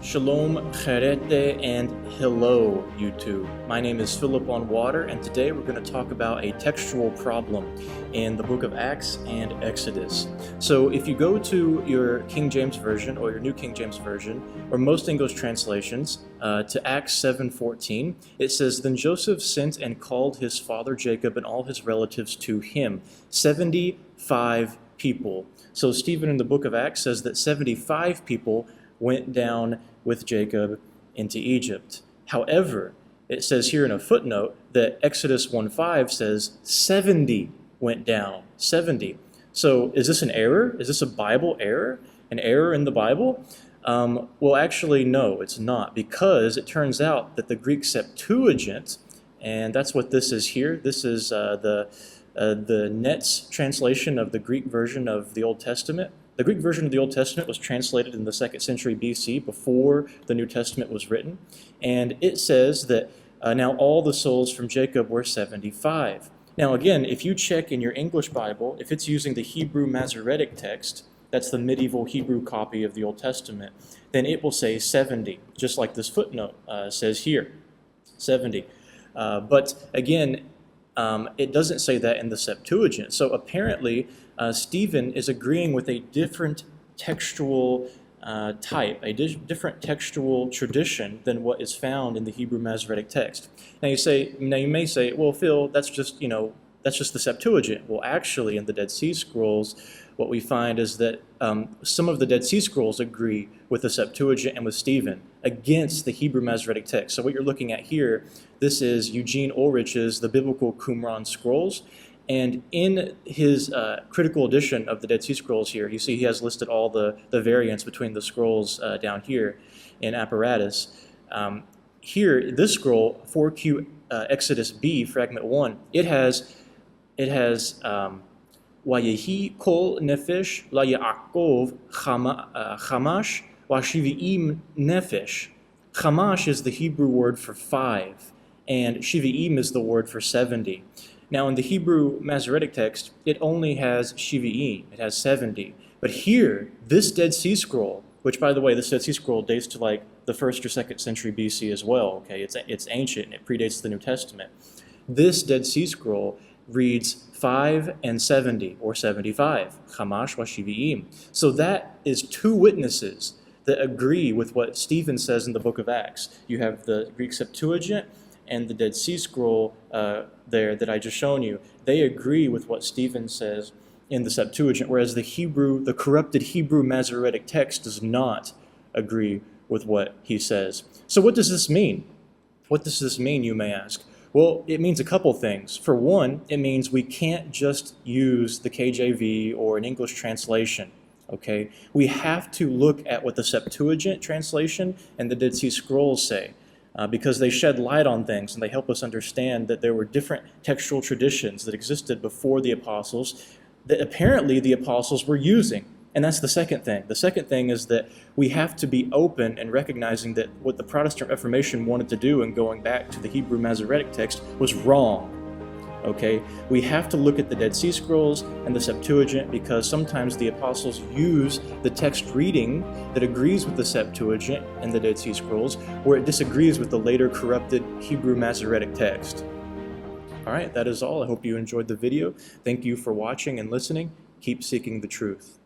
Shalom, cherete, and hello, YouTube. My name is Philip on Water, and today we're going to talk about a textual problem in the book of Acts and Exodus. So if you go to your King James Version or your New King James Version, or most English translations, to Acts 7:14, it says, "Then Joseph sent and called his father Jacob and all his relatives to him, 75 people." So Stephen in the book of Acts says that 75 people went down with Jacob into Egypt. However, it says here in a footnote that Exodus 1:5 says 70 went down. 70. So is this an error? Is this a Bible error? An error in the Bible? Well, actually, no, it's not, because it turns out that the Greek Septuagint, and that's what this is here. This is the Net's translation of the Greek version of the Old Testament. The Greek version of the Old Testament was translated in the 2nd century BC, before the New Testament was written. And it says that now all the souls from Jacob were 75. Now again, if you check in your English Bible, if it's using the Hebrew Masoretic text, that's the medieval Hebrew copy of the Old Testament, then it will say 70, just like this footnote says here, 70. But again, it doesn't say that in the Septuagint. So apparently, Stephen is agreeing with a different textual type, a different textual tradition than what is found in the Hebrew Masoretic text. Now you may say, well, Phil, that's just the Septuagint. Well, actually, in the Dead Sea Scrolls, what we find is that some of the Dead Sea Scrolls agree with the Septuagint and with Stephen against the Hebrew Masoretic text. So what you're looking at here, this is Eugene Ulrich's The Biblical Qumran Scrolls. And in his critical edition of the Dead Sea Scrolls here, you see he has listed all the variants between the scrolls down here in apparatus. Here, this scroll, 4Q Exodus B, fragment 1, it has Wayehi kol nefesh la Yaakov chamash wa shivi'im nefesh. Chamash is the Hebrew word for 5, and shivi'im is the word for 70. Now, in the Hebrew Masoretic text, it only has shivi'im, it has 70. But here, this Dead Sea Scroll, which, by the way, this Dead Sea Scroll dates to like the 1st or 2nd century BC as well, okay? It's ancient and it predates the New Testament. This Dead Sea Scroll reads 5 and 70, or 75, chamash wa shivi'im. So that is two witnesses that agree with what Stephen says in the book of Acts. You have the Greek Septuagint and the Dead Sea Scroll there that I just shown you. They agree with what Stephen says in the Septuagint, whereas the corrupted Hebrew Masoretic text does not agree with what he says. So what does this mean? What does this mean, you may ask? Well, it means a couple things. For one, it means we can't just use the KJV or an English translation. Okay? We have to look at what the Septuagint translation and the Dead Sea Scrolls say. Because they shed light on things and they help us understand that there were different textual traditions that existed before the apostles that apparently the apostles were using. And that's the second thing. The second thing is that we have to be open and recognizing that what the Protestant Reformation wanted to do in going back to the Hebrew Masoretic text was wrong. Okay, we have to look at the Dead Sea Scrolls and the Septuagint because sometimes the apostles use the text reading that agrees with the Septuagint and the Dead Sea Scrolls, where it disagrees with the later corrupted Hebrew Masoretic text. All right, that is all. I hope you enjoyed the video. Thank you for watching and listening. Keep seeking the truth.